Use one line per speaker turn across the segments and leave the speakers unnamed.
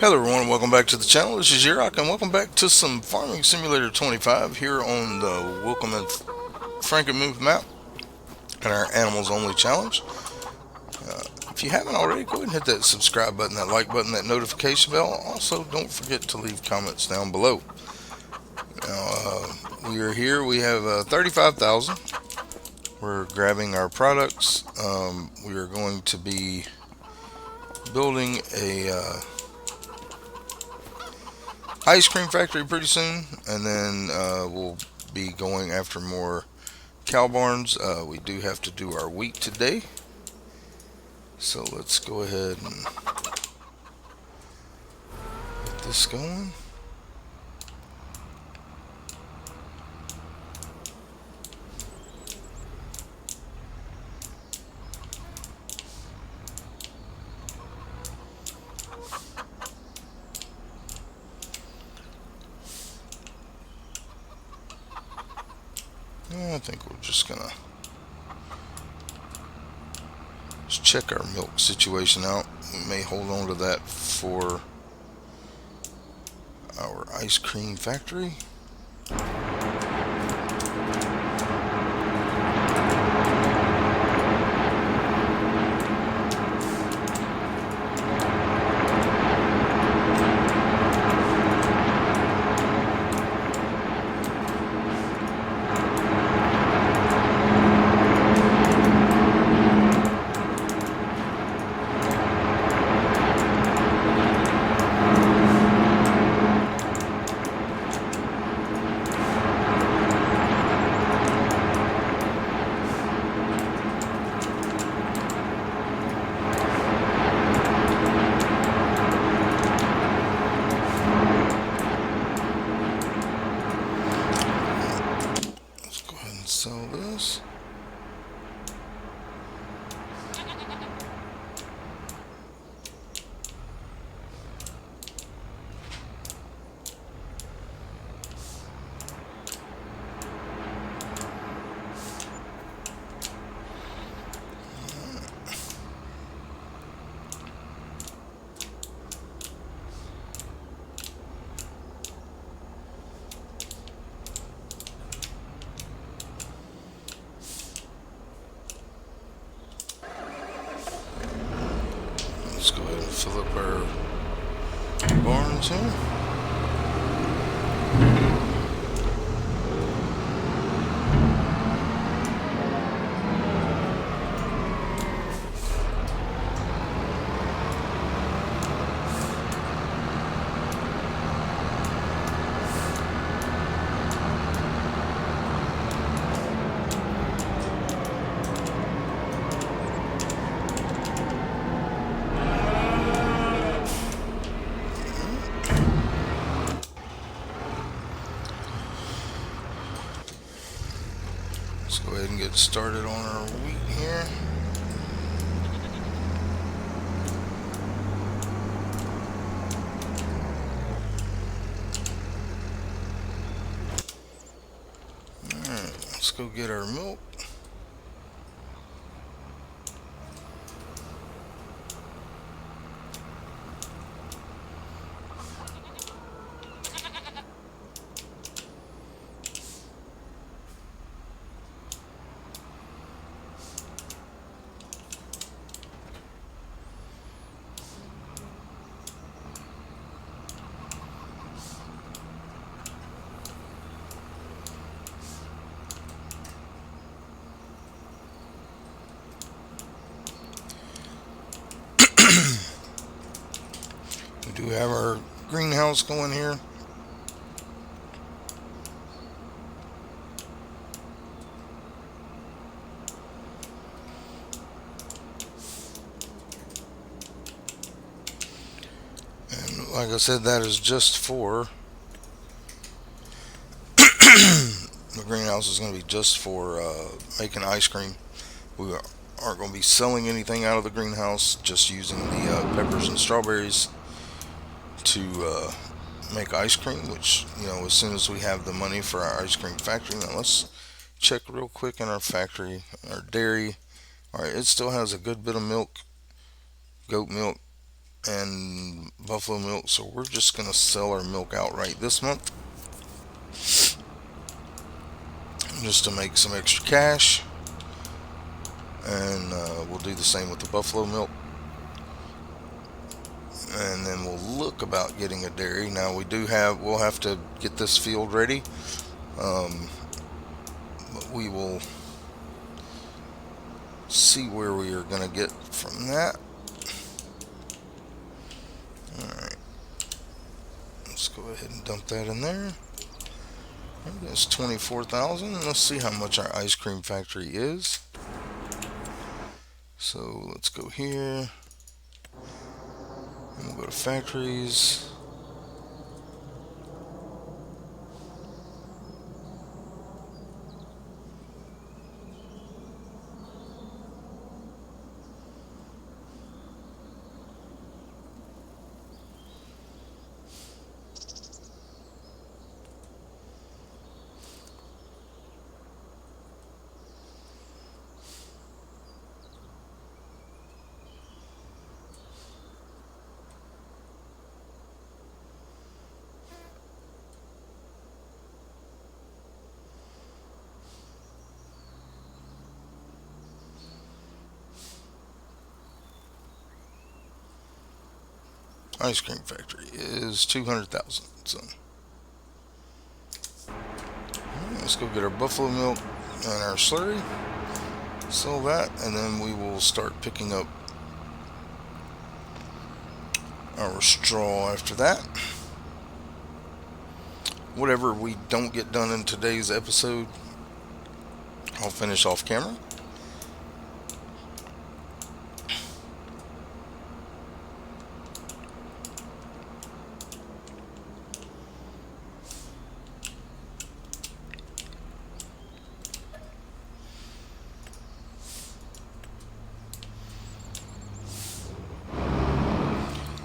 Hello everyone, welcome back to the channel. This is Yurok and welcome back to some Farming Simulator 25 here on the Wilkemith Frankenmuth map and our Animals Only Challenge. If you haven't already, go ahead and hit that subscribe button, that like button, that notification bell. Also, don't forget to leave comments down below. We are here, we have 35,000. We're grabbing our products. We are going to be building a ice cream factory pretty soon, and then we'll be going after more cow barns. We do have to do our wheat today, so let's go ahead and get this going. I think we're just gonna check our milk situation out. We may hold on to that for our ice cream factory. Sell this. Let's go ahead and fill up our barns here. Let's go ahead and get started on our wheat here. Alright, let's go get our milk. We do have our greenhouse going here. And like I said, that is just for the greenhouse is going to be just for making ice cream. We aren't going to be selling anything out of the greenhouse, just using the peppers and strawberries to make ice cream, which, as soon as we have the money for our ice cream factory. Now let's check real quick in our factory, our dairy. All right, it still has a good bit of milk, goat milk. and buffalo milk, so we're just gonna sell our milk outright this month just to make some extra cash. And we'll do the same with the buffalo milk, and then we'll look about getting a dairy. Now we'll have to get this field ready, um, but we will see where we are going to get from that. Alright, let's go ahead and dump that in there. That's 24,000. Let's see how much our ice cream factory is. So let's go here, and we'll go to factories. Ice cream factory is 200,000. So let's go get our buffalo milk and our slurry, sell that, and then we will start picking up our straw after that. Whatever we don't get done in today's episode, I'll finish off camera.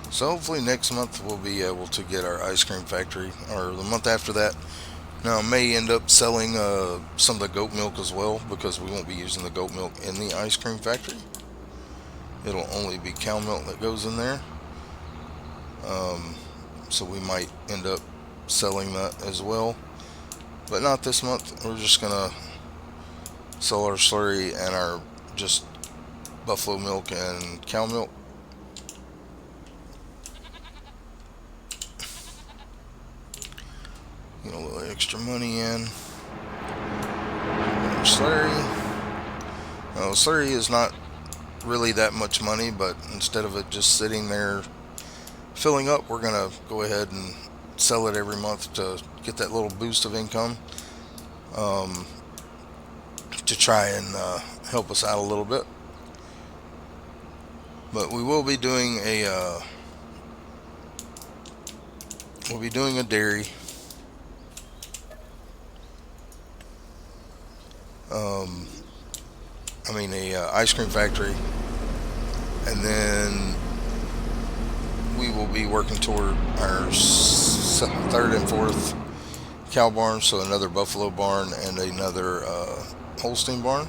So hopefully next month we'll be able to get our ice cream factory, or the month after that. Now I may end up selling some of the goat milk as well, because we won't be using the goat milk in the ice cream factory. It'll only be cow milk that goes in there. So we might end up selling that as well, but not this month. We're just gonna sell our slurry and our just buffalo milk and cow milk. Get a little extra money in. Slurry. Slurry is not really that much money, but instead of it just sitting there filling up, we're gonna go ahead and sell it every month to get that little boost of income, to try and help us out a little bit. But we will be doing a dairy. A ice cream factory, and then we will be working toward our third and fourth cow barn, so another buffalo barn and another Holstein barn.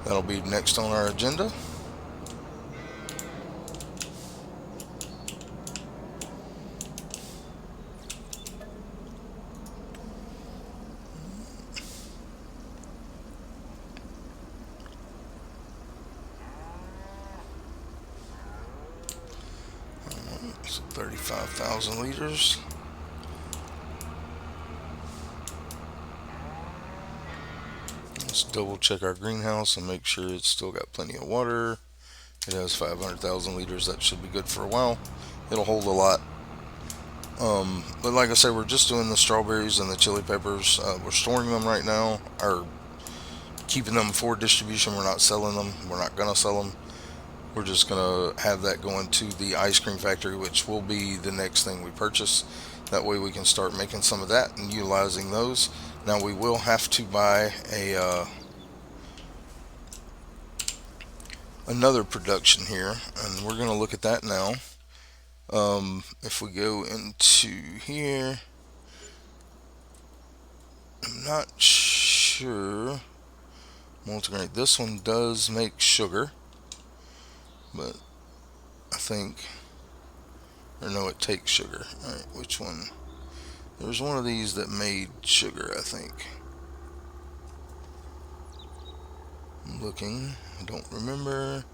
That'll be next on our agenda. So 35,000 liters. Let's double check our greenhouse and make sure it's still got plenty of water. It has 500,000 liters. That should be good for a while. It'll hold a lot. But like I said, we're just doing the strawberries and the chili peppers. We're storing them right now, or keeping them for distribution. We're not selling them. We're not going to sell them. We're just going to have that going to the ice cream factory, which will be the next thing we purchase. That way we can start making some of that and utilizing those. Now we will have to buy another production here, and we're going to look at that now. If we go into here, I'm not sure. Multigrain. This one does make sugar, but I think Or no, it takes sugar. Alright, which one? There was one of these that made sugar, I think. I'm looking. I don't remember.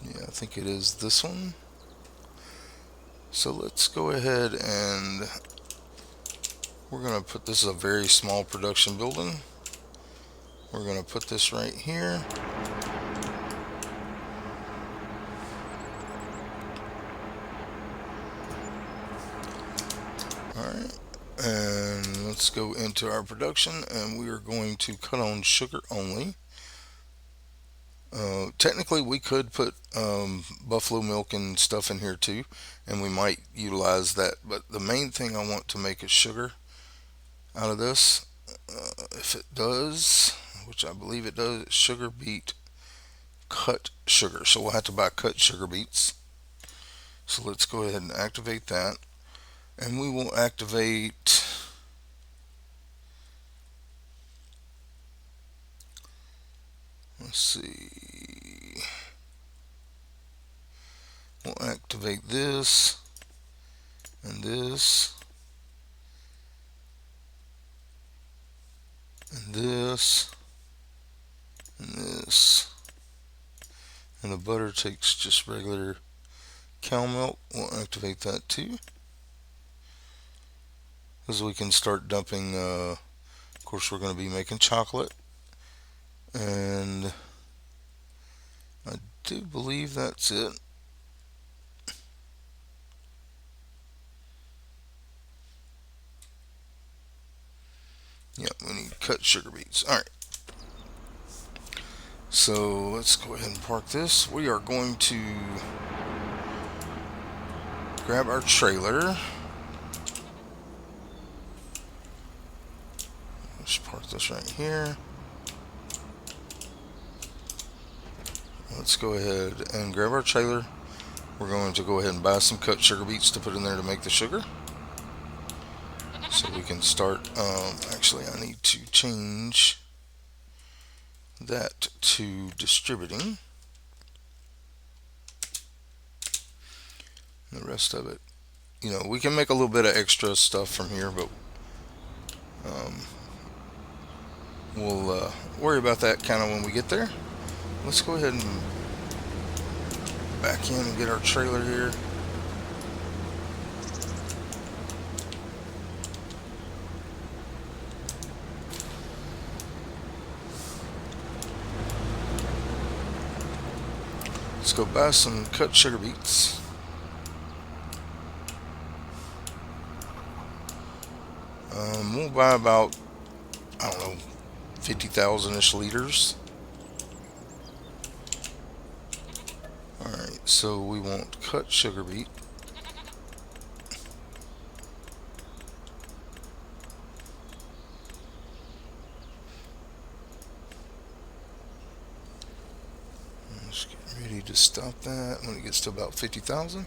Yeah, I think it is this one. So let's go ahead and we're going to put this is a very small production building. We're going to put this right here. Alright, and let's go into our production, and we are going to cut on sugar only. Technically, we could put buffalo milk and stuff in here too, and we might utilize that. But the main thing I want to make is sugar out of this. If it does, which I believe it does, it's sugar beet cut sugar. So we'll have to buy cut sugar beets. So let's go ahead and activate that. And we will activate, let's see, we'll activate this and this and this and this. And the butter takes just regular cow milk. We'll activate that too, because we can start dumping. Of course, we're going to be making chocolate, and I do believe that's it. Yep, we need cut sugar beets. All right. So let's go ahead and park this. We are going to grab our trailer. Let's park this right here. Let's go ahead and grab our trailer. We're going to go ahead and buy some cut sugar beets to put in there to make the sugar. So we can start, actually I need to change that to distributing. The rest of it, we can make a little bit of extra stuff from here, but we'll worry about that kind of when we get there. Let's go ahead and back in and get our trailer here. Let's go buy some cut sugar beets. We'll buy about, I don't know, 50,000-ish liters. Alright, so we want cut sugar beet. Let's get ready to stop that when it gets to about 50,000.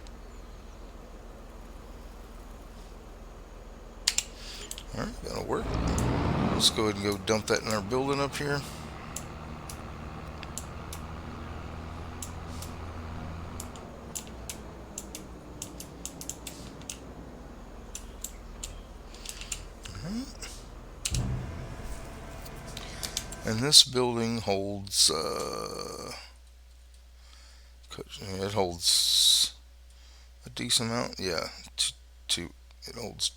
Alright, that'll work. Let's go ahead and go dump that in our building up here. And this building holds, it holds a decent amount. Yeah, it holds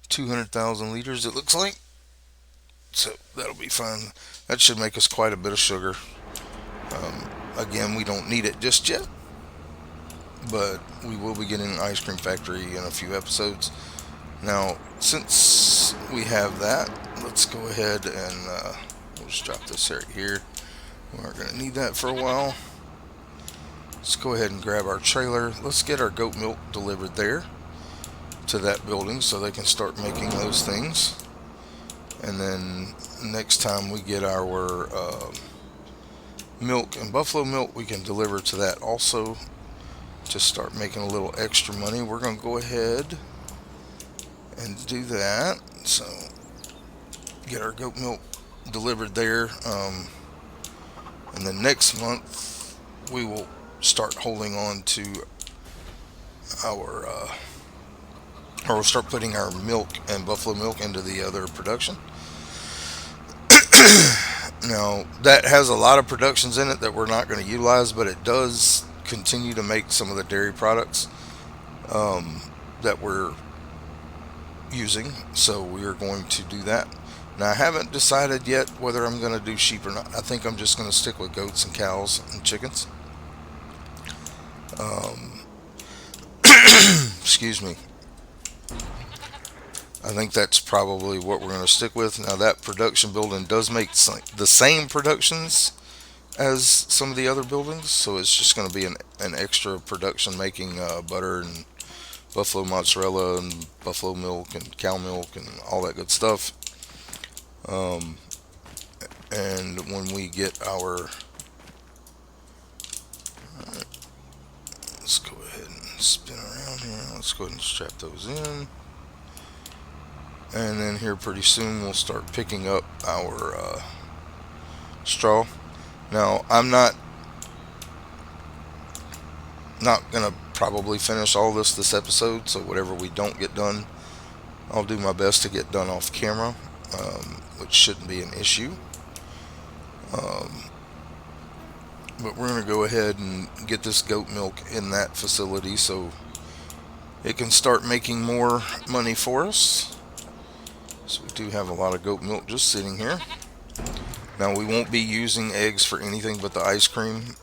200,000 liters, it looks like. So that'll be fine. That should make us quite a bit of sugar. Again, we don't need it just yet, but we will be getting an ice cream factory in a few episodes. Now, since we have that, let's go ahead and we'll just drop this right here. We aren't going to need that for a while. Let's go ahead and grab our trailer. Let's get our goat milk delivered there to that building so they can start making those things. And then next time we get our milk and buffalo milk, we can deliver to that also to start making a little extra money. We're going to go ahead and do that. So get our goat milk delivered there. And then next month we will start holding on to our, or we'll start putting our milk and buffalo milk into the other production. Now that has a lot of productions in it that we're not going to utilize, but it does continue to make some of the dairy products that we're using. So we are going to do that. Now I haven't decided yet whether I'm going to do sheep or not. I think I'm just going to stick with goats and cows and chickens. Um, excuse me. I think that's probably what we're going to stick with. Now that production building does make the same productions as some of the other buildings, so it's just going to be an extra production making butter and buffalo mozzarella and buffalo milk and cow milk and all that good stuff. Um, and when we get our, let's go ahead and spin around here. Let's go ahead and strap those in. And then here pretty soon we'll start picking up our straw. Now I'm not gonna probably finish all this episode, so whatever we don't get done, I'll do my best to get done off camera, which shouldn't be an issue. Um, but we're gonna go ahead and get this goat milk in that facility so it can start making more money for us. So we do have a lot of goat milk just sitting here. Now we won't be using eggs for anything but the ice cream.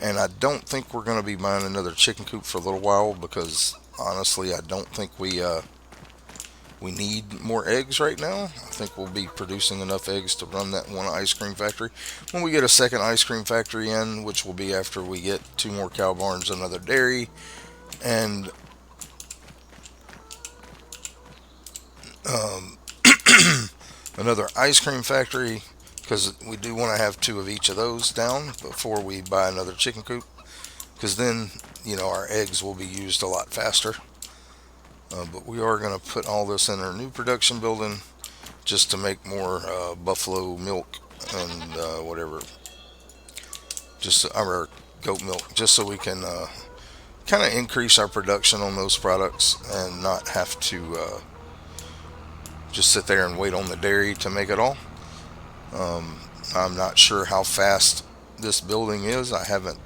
And I don't think we're going to be buying another chicken coop for a little while because honestly, I don't think we need more eggs right now. I think we'll be producing enough eggs to run that one ice cream factory. When we get a second ice cream factory in, which will be after we get two more cow barns, another dairy, and um, another ice cream factory, because we do want to have two of each of those down before we buy another chicken coop, because then our eggs will be used a lot faster. But we are going to put all this in our new production building just to make more buffalo milk and whatever, just our goat milk, just so we can kind of increase our production on those products and not have to just sit there and wait on the dairy to make it all. Um, I'm not sure how fast this building is. I haven't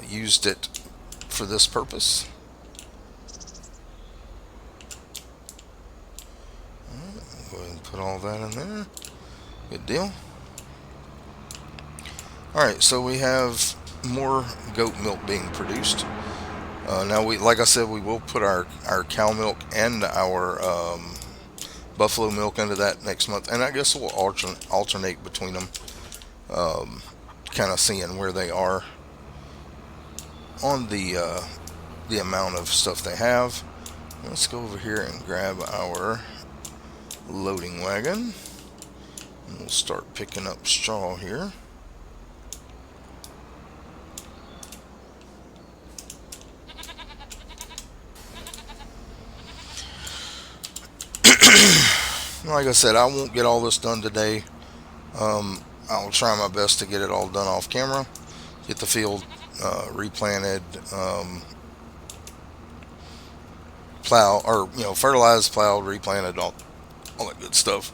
used it for this purpose. Go ahead and put all that in there. Good deal. Alright, so we have more goat milk being produced. Now, like I said, we will put our cow milk and our buffalo milk into that next month, and I guess we'll alternate between them, kind of seeing where they are on the amount of stuff they have. Let's go over here and grab our loading wagon, and we'll start picking up straw here. Like I said, I won't get all this done today. I'll try my best to get it all done off camera, get the field replanted, plow, or fertilized, plowed, replanted, all that good stuff.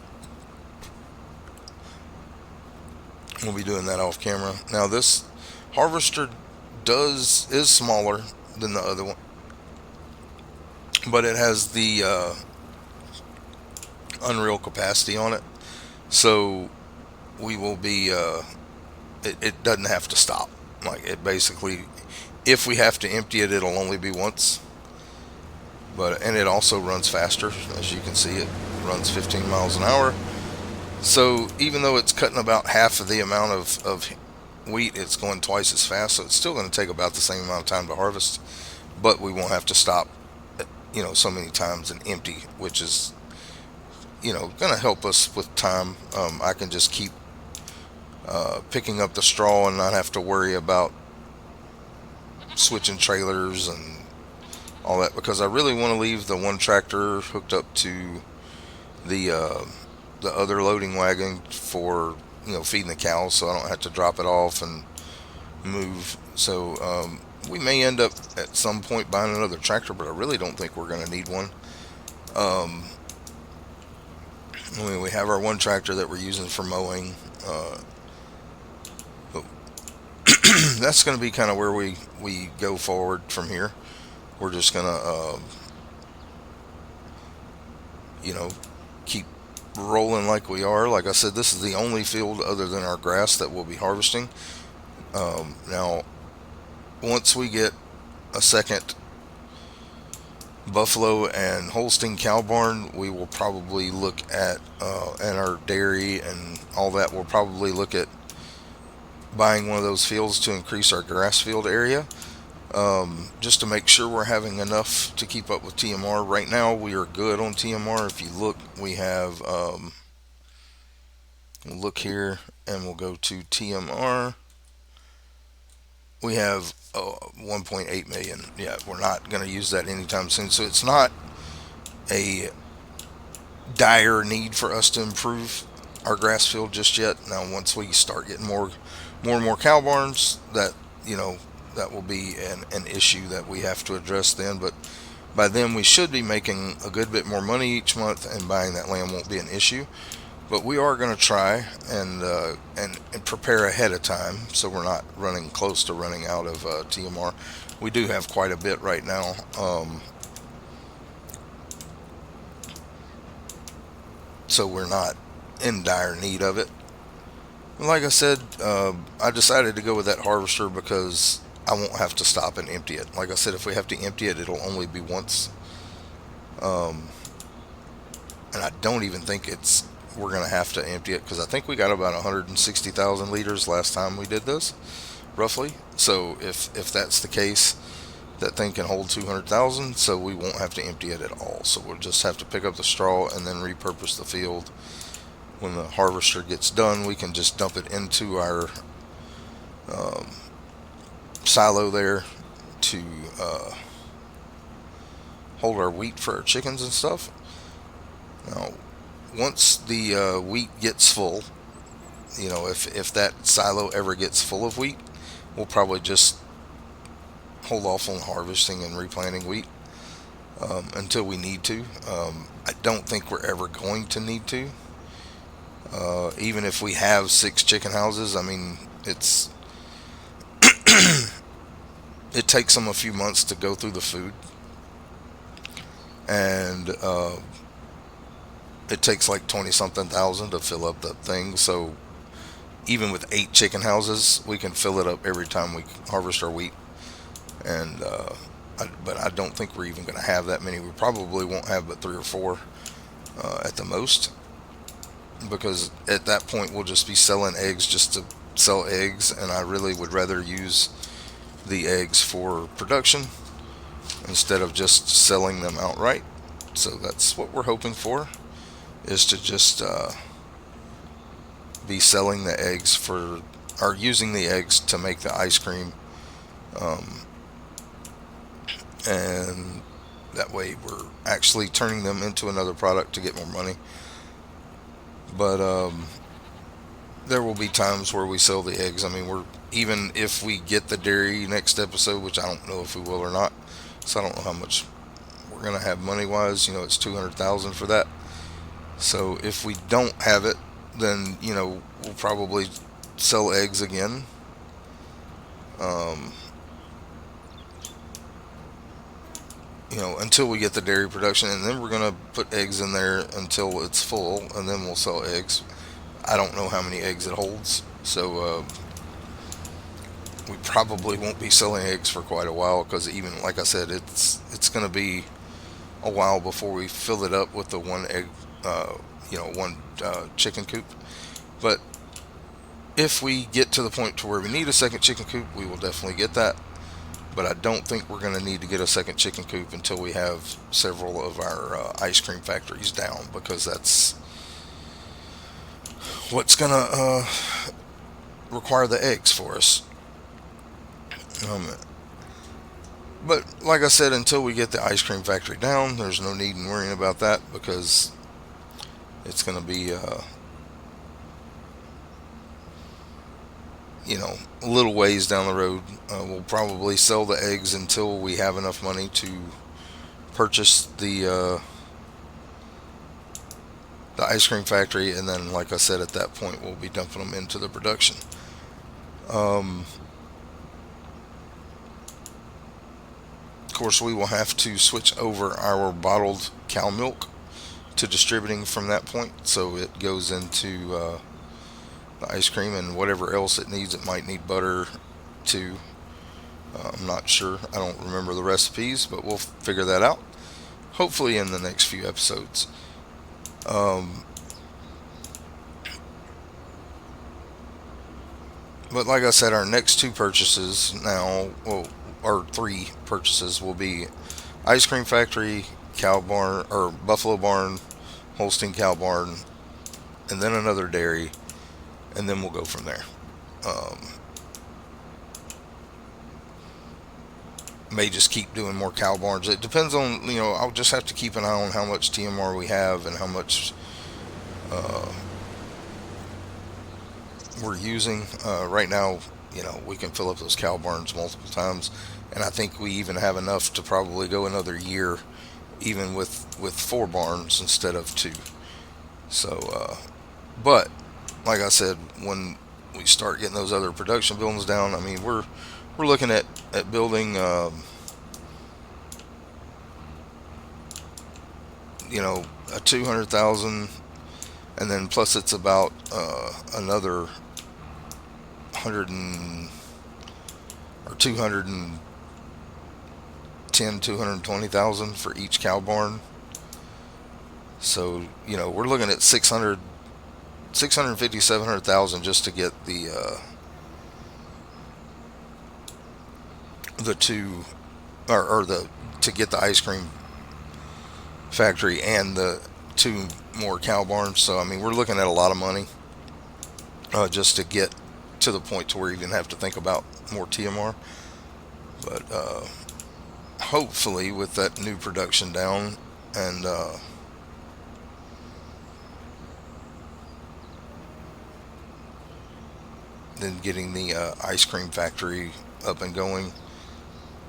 We'll be doing that off camera. Now this harvester is smaller than the other one, but it has the unreal capacity on it, so we will be it doesn't have to stop. Like, it basically, if we have to empty it, it'll only be once. And it also runs faster. As you can see, it runs 15 miles an hour. So even though it's cutting about half of the amount of wheat, it's going twice as fast. So it's still going to take about the same amount of time to harvest, but we won't have to stop, so many times and empty, which is, going to help us with time. I can just keep picking up the straw and not have to worry about switching trailers and all that, because I really want to leave the one tractor hooked up to the the other loading wagon for feeding the cows, so I don't have to drop it off and move. So we may end up at some point buying another tractor, but I really don't think we're going to need one. Um, I mean, we have our one tractor that we're using for mowing, but that's going to be kind of where we go forward from here. We're just going to, you know, keep rolling like we are. Like I said, this is the only field other than our grass that we'll be harvesting. Now, once we get a second buffalo and Holstein cow barn, we will probably look at and our dairy and all that. We'll probably look at buying one of those fields to increase our grass field area, just to make sure we're having enough to keep up with TMR. Right now, we are good on TMR. If you look, we have we'll look here and we'll go to TMR. We have 1.8 million. Yeah, we're not going to use that anytime soon. So it's not a dire need for us to improve our grass field just yet. Now, once we start getting more and more cow barns, that that will be an issue that we have to address then. But by then, we should be making a good bit more money each month, and buying that land won't be an issue. But we are going to try and prepare ahead of time, so we're not running close to running out of TMR. We do have quite a bit right now. So we're not in dire need of it. Like I said, I decided to go with that harvester because I won't have to stop and empty it. Like I said, if we have to empty it, it'll only be once. Um, and I don't even think we're going to have to empty it, because I think we got about 160,000 liters last time we did this, roughly. So if that's the case, that thing can hold 200,000, so we won't have to empty it at all. So we'll just have to pick up the straw and then repurpose the field. When the harvester gets done, we can just dump it into our um, silo there to hold our wheat for our chickens and stuff. Now, once the wheat gets full, if that silo ever gets full of wheat, we'll probably just hold off on harvesting and replanting wheat until we need to. I don't think we're ever going to need to. Even if we have 6 chicken houses, I mean, it takes them a few months to go through the food, and it takes like 20 something thousand to fill up the thing. So even with 8 chicken houses, we can fill it up every time we harvest our wheat. And but I don't think we're even going to have that many. We probably won't have but 3 or 4 at the most, because at that point we'll just be selling eggs just to sell eggs, and I really would rather use the eggs for production instead of just selling them outright. So that's what we're hoping for, is to just be selling the eggs for, or using the eggs to make the ice cream, um, and that way we're actually turning them into another product to get more money. But there will be times where we sell the eggs. I mean, even if we get the dairy next episode, which I don't know if we will or not, so I don't know how much we're gonna have money wise. It's 200,000 for that. So if we don't have it, then we'll probably sell eggs again. Um, until we get the dairy production, and then we're gonna put eggs in there until it's full, and then we'll sell eggs. I don't know how many eggs it holds, so we probably won't be selling eggs for quite a while, because even like I said, it's gonna be a while before we fill it up with the one egg, one chicken coop. But if we get to the point to where we need a second chicken coop, we will definitely get that. But I don't think we're going to need to get a second chicken coop until we have several of our ice cream factories down, because that's what's going to require the eggs for us. Um, But like I said, until we get the ice cream factory down, there's no need in worrying about that because it's going to be, a little ways down the road. We'll probably sell the eggs until we have enough money to purchase the ice cream factory, and then, like I said, at that point, we'll be dumping them into the production. Um, of course, we will have to switch over our bottled cow milk to distributing from that point, so it goes into the ice cream and whatever else it needs. It might need butter too. I'm not sure. I don't remember the recipes, but we'll figure that out. Hopefully, in the next few episodes. Um, but like I said, our next two purchases now, well, or three purchases will be ice cream factory, cow barn, or buffalo barn, Holstein cow barn, and then another dairy, and then we'll go from there. Um, may just keep doing more cow barns. It depends on, I'll just have to keep an eye on how much TMR we have and how much uh, we're using. Right now, we can fill up those cow barns multiple times, and I think we even have enough to probably go another year, even with four barns instead of two. So, but like I said, when we start getting those other production buildings down, I mean, we're looking at building, a 200,000, and then plus it's about another 100 or 220,000 for each cow barn. So we're looking at 650, 700,000 just to get the two, or the to get the ice cream factory and the two more cow barns. So I mean, we're looking at a lot of money just to get to the point to where you didn't have to think about more TMR. But hopefully, with that new production down and then getting the ice cream factory up and going,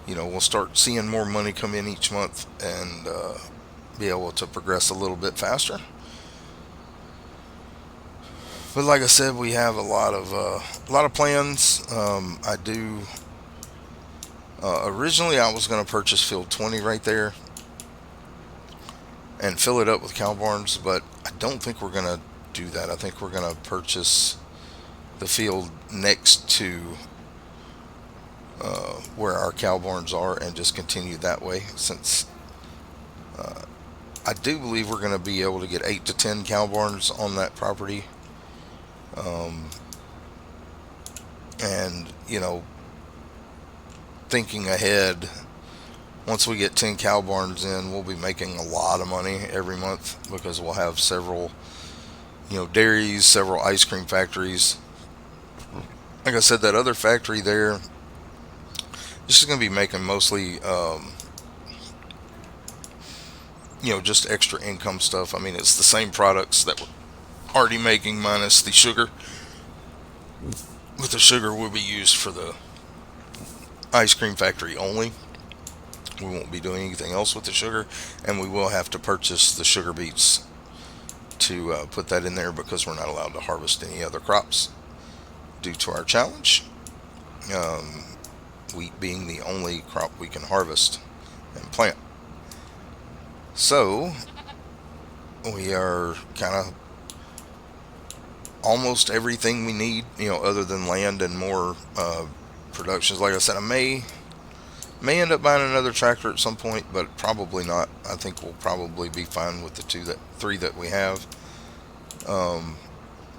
we'll start seeing more money come in each month and be able to progress a little bit faster. But like I said, we have a lot of plans. I do. Originally, I was going to purchase field 20 right there and fill it up with cow barns, but I don't think we're going to do that. I think we're going to purchase the field next to where our cow barns are and just continue that way, since uh, I do believe we're going to be able to get 8 to 10 cow barns on that property. Um, and, thinking ahead, once we get 10 cow barns in, we'll be making a lot of money every month because we'll have several, dairies, several ice cream factories. Like I said, that other factory there, this is going to be making mostly, just extra income stuff. I mean, it's the same products that we're already making minus the sugar. But the sugar will be used for the ice cream factory only. We won't be doing anything else with the sugar, and we will have to purchase the sugar beets to put that in there because we're not allowed to harvest any other crops due to our challenge. Um, Wheat being the only crop we can harvest and plant. So we are kind of almost everything we need, other than land and more productions. Like I said, I may end up buying another tractor at some point, but probably not. I think we'll probably be fine with the three that we have.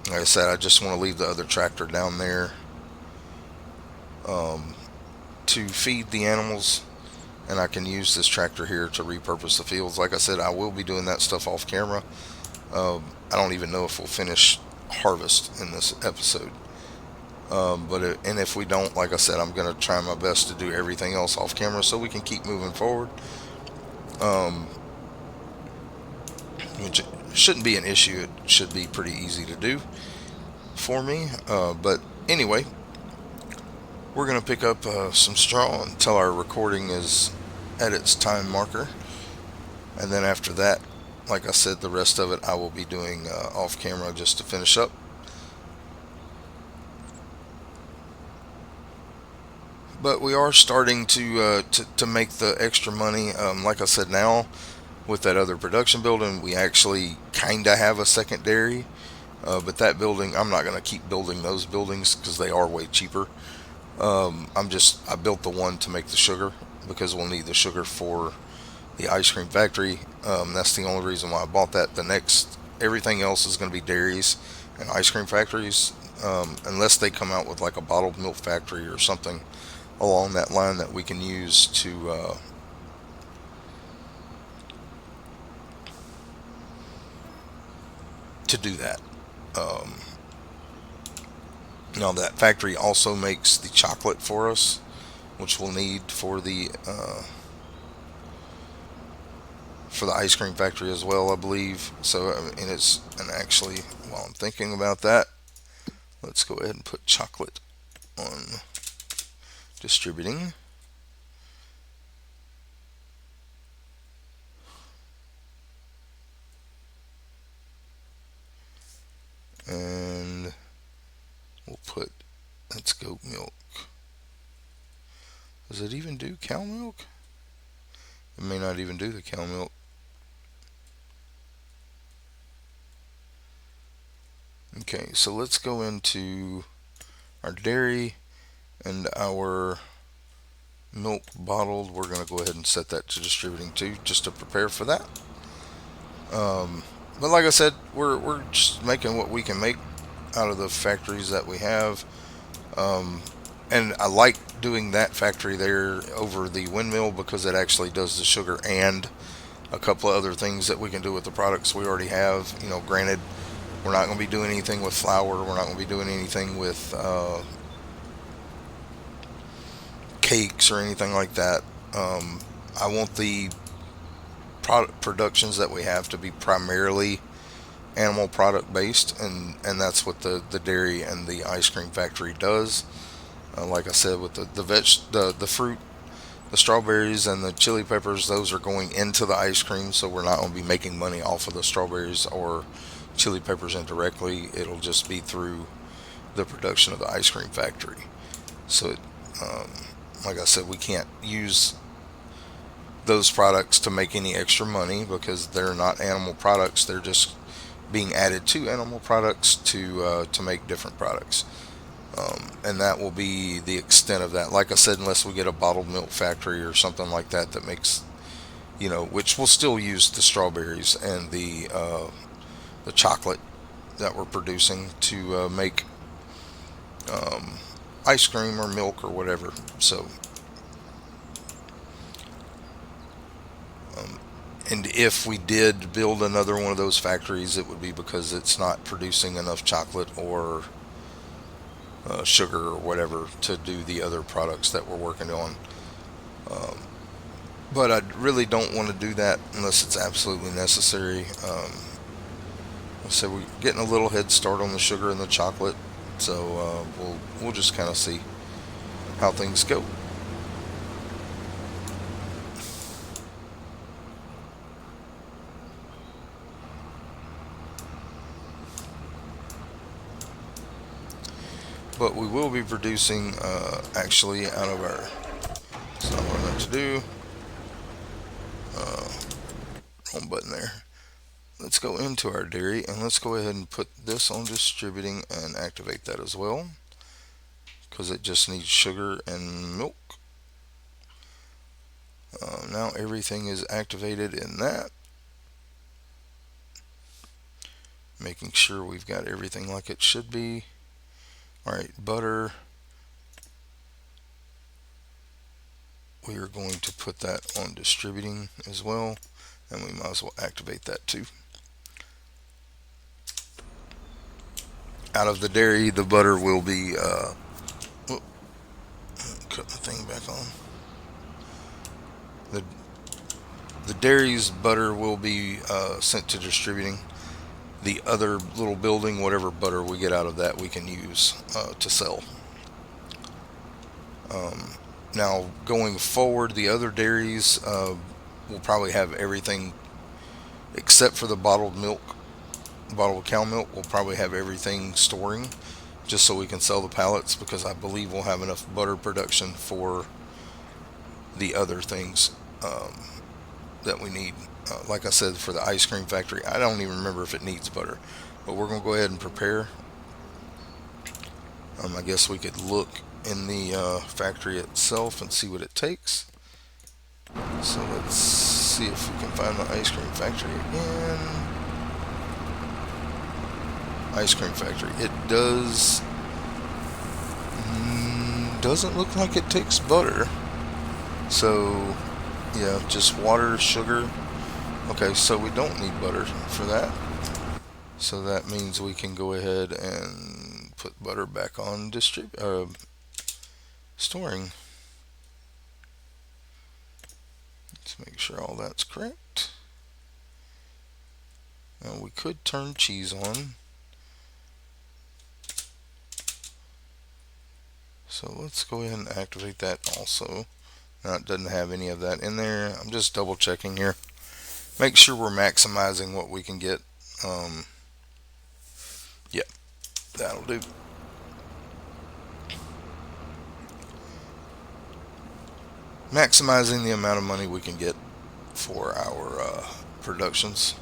Like I said, I just want to leave the other tractor down there um, to feed the animals, and I can use this tractor here to repurpose the fields. Like I said, I will be doing that stuff off camera. I don't even know if we'll finish harvest in this episode. And if we don't, like I said, I'm going to try my best to do everything else off camera so we can keep moving forward. Um, which shouldn't be an issue. It should be pretty easy to do for me. But anyway, we're going to pick up some straw until our recording is at its time marker. And then after that, like I said, the rest of it I will be doing off camera just to finish up. But we are starting to make the extra money. Like I said, now with that other production building, we actually kind of have a secondary. But that building, I'm not going to keep building those buildings because they are way cheaper. I built the one to make the sugar because we'll need the sugar for the ice cream factory. That's the only reason why I bought that. Everything else is going to be dairies and ice cream factories, unless they come out with like a bottled milk factory or something along that line that we can use to do that. Um, Now that factory also makes the chocolate for us, which we'll need for the ice cream factory as well, I believe. So, and actually, while I'm thinking about that, let's go ahead and put chocolate on distributing. And we'll put, that's goat milk. Does it even do cow milk? It may not even do the cow milk. Okay, so let's go into our dairy and our milk bottled. We're going to go ahead and set that to distributing too, just to prepare for that. But like I said, we're just making what we can make out of the factories that we have. Um, and I like doing that factory there over the windmill because it actually does the sugar and a couple of other things that we can do with the products we already have. Granted, we're not going to be doing anything with flour. We're not going to be doing anything with cakes or anything like that. I want the product productions that we have to be primarily animal product based, and that's what the dairy and the ice cream factory does. Like I said, with the fruit, the strawberries and the chili peppers, those are going into the ice cream, so we're not going to be making money off of the strawberries or chili peppers indirectly. It'll just be through the production of the ice cream factory. So, um, like I said, we can't use those products to make any extra money because they're not animal products. They're just being added to animal products to make different products. And that will be the extent of that. Like I said, unless we get a bottled milk factory or something like that that makes, which will still use the strawberries and the chocolate that we're producing to make um, ice cream or milk or whatever. So, um, and if we did build another one of those factories, it would be because it's not producing enough chocolate or sugar or whatever to do the other products that we're working on. Um, but I really don't want to do that unless it's absolutely necessary. So we're getting a little head start on the sugar and the chocolate, so we'll just kind of see how things go. But we will be producing actually out of our. It's not what I meant to do. Uh, Wrong button there. Let's go into our dairy and let's go ahead and put this on distributing and activate that as well because it just needs sugar and milk. Now everything is activated in that, making sure we've got everything like it should be. Alright, butter, we are going to put that on distributing as well, and we might as well activate that too. out of the dairy, the butter will be whoop, cut the thing back on. The the dairy's butter will be sent to distributing. The other little building, whatever butter we get out of that, we can use to sell. Um, Now, going forward, the other dairies will probably have everything except for the bottled milk. Bottled cow milk will probably have everything storing just so we can sell the pallets because I believe we'll have enough butter production for the other things that we need. Like I said, for the ice cream factory, I don't even remember if it needs butter, but we're going to go ahead and prepare. I guess we could look in the factory itself and see what it takes. So let's see if we can find the ice cream factory again. Ice cream factory. It doesn't look like it takes butter. So yeah, just water, sugar. Okay, so we don't need butter for that. So that means we can go ahead and put butter back on storing. Let's make sure all that's correct. Now we could turn cheese on. So let's go ahead and activate that also. Now it doesn't have any of that in there. I'm just double checking here. Make sure we're maximizing what we can get. Um, yeah, that'll do. Maximizing the amount of money we can get for our productions.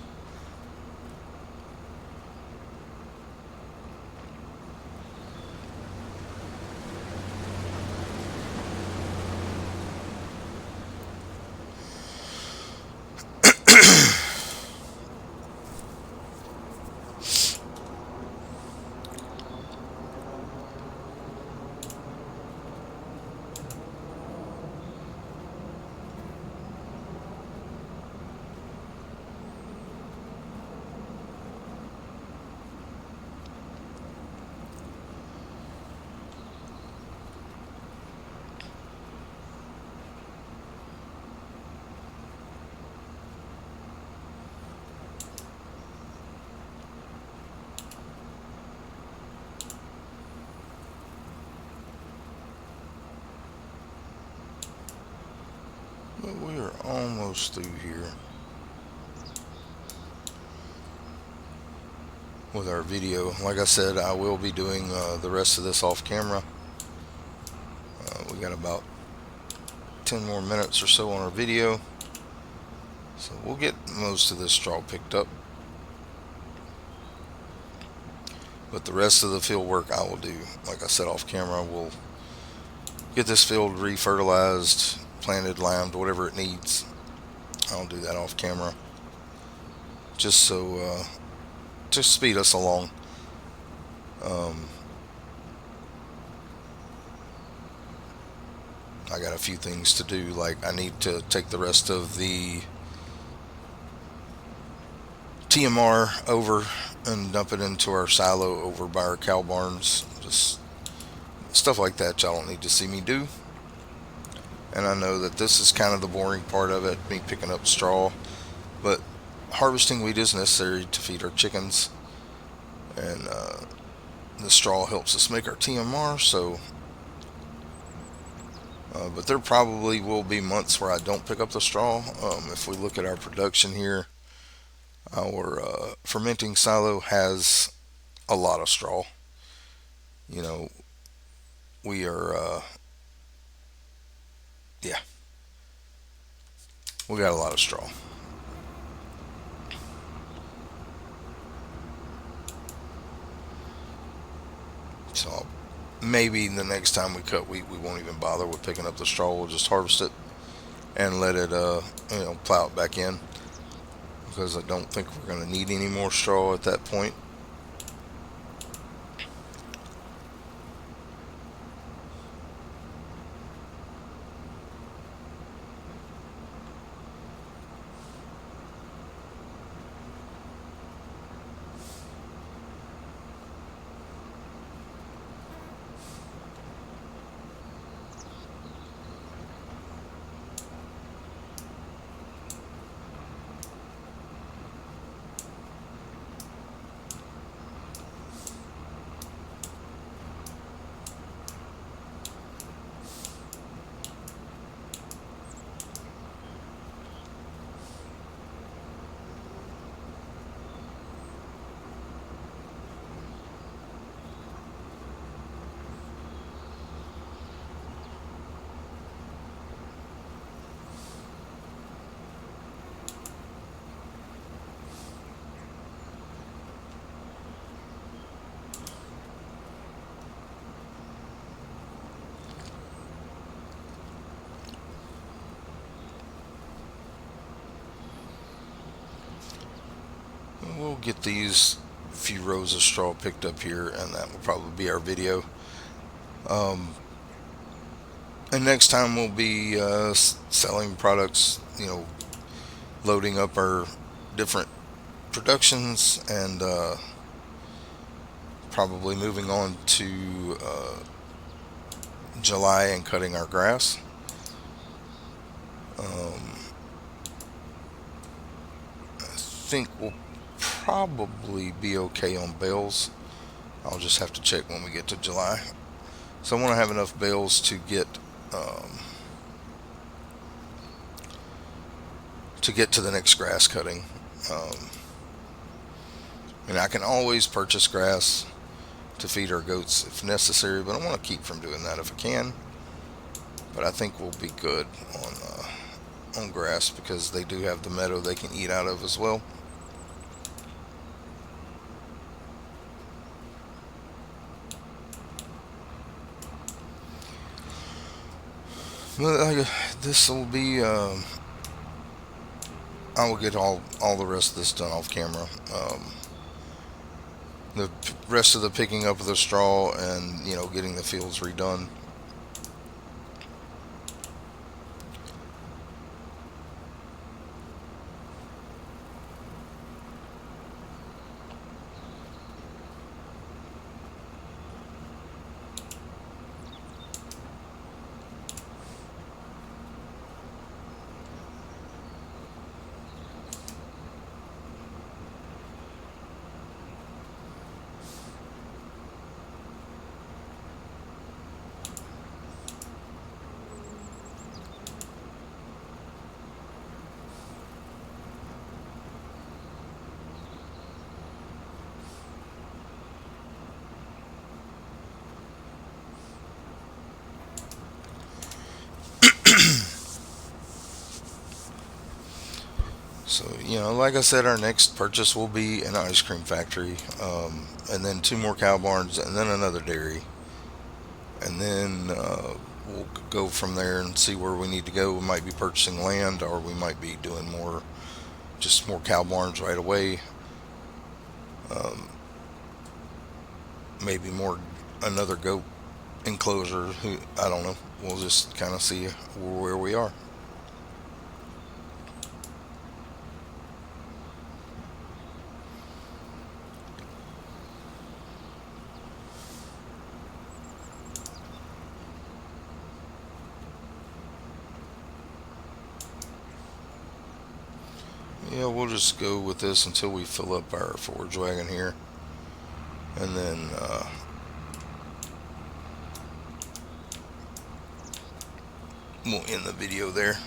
But we are almost through here with our video. Like I said, I will be doing the rest of this off camera. We got about 10 more minutes or so on our video. So we'll get most of this straw picked up. But the rest of the field work I will do, like I said, off camera. We'll get this field refertilized, planted, limed, whatever it needs. I'll do that off camera. Just so, to speed us along. Um, I got a few things to do, like I need to take the rest of the TMR over and dump it into our silo over by our cow barns. Just stuff like that y'all don't need to see me do. And I know that this is kind of the boring part of it, me picking up straw, but harvesting wheat is necessary to feed our chickens, and the straw helps us make our TMR. So but there probably will be months where I don't pick up the straw. If we look at our production here, our fermenting silo has a lot of straw. You know, we are, yeah, we got a lot of straw. So maybe the next time we cut wheat, we won't even bother with picking up the straw. We'll just harvest it and let it, plow it back in, because I don't think we're going to need any more straw at that point. We'll get these few rows of straw picked up here, and that will probably be our video. Um, and next time we'll be selling products, loading up our different productions, and probably moving on to July and cutting our grass. Um, I think we'll probably be okay on bales. I'll just have to check when we get to July. So I want to have enough bales um, to get to the next grass cutting. Um, and I can always purchase grass to feed our goats if necessary, but I want to keep from doing that if I can. But I think we'll be good on grass because they do have the meadow they can eat out of as well. But this will be. I will get all the rest of this done off camera. The rest of the picking up of the straw and getting the fields redone. So, like I said, our next purchase will be an ice cream factory, and then two more cow barns, and then another dairy. And then we'll go from there and see where we need to go. We might be purchasing land, or we might be doing just more cow barns right away. Um, Maybe another goat enclosure. I don't know. We'll just kind of see where we are. Yeah, we'll just go with this until we fill up our forage wagon here, and then we'll end the video there.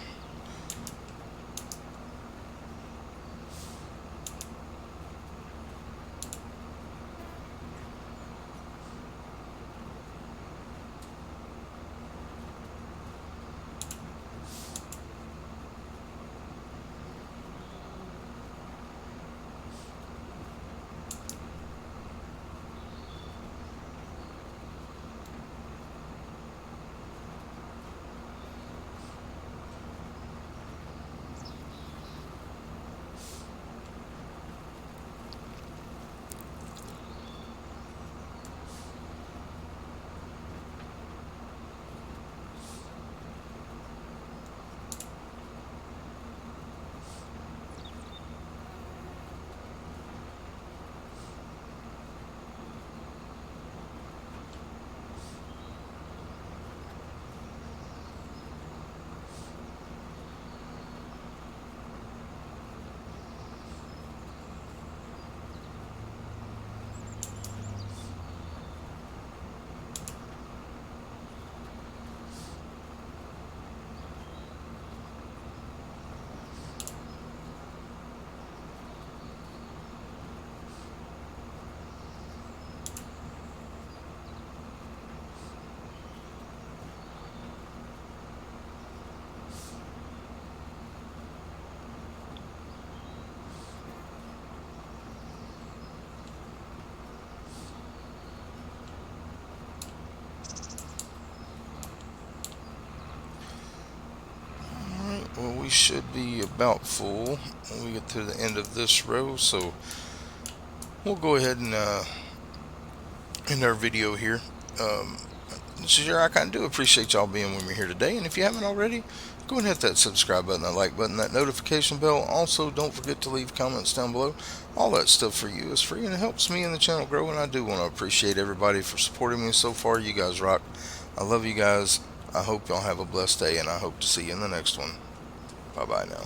should be about full when we get to the end of this row. So we'll go ahead and end our video here. This is your I kind of do appreciate y'all being with me here today. And if you haven't already, go and hit that subscribe button, that like button, that notification bell. Also, don't forget to leave comments down below. All that stuff for you is free and it helps me and the channel grow. And I do want to appreciate everybody for supporting me so far. You guys rock. I love you guys. I hope y'all have a blessed day, and I hope to see you in the next one. Bye bye now.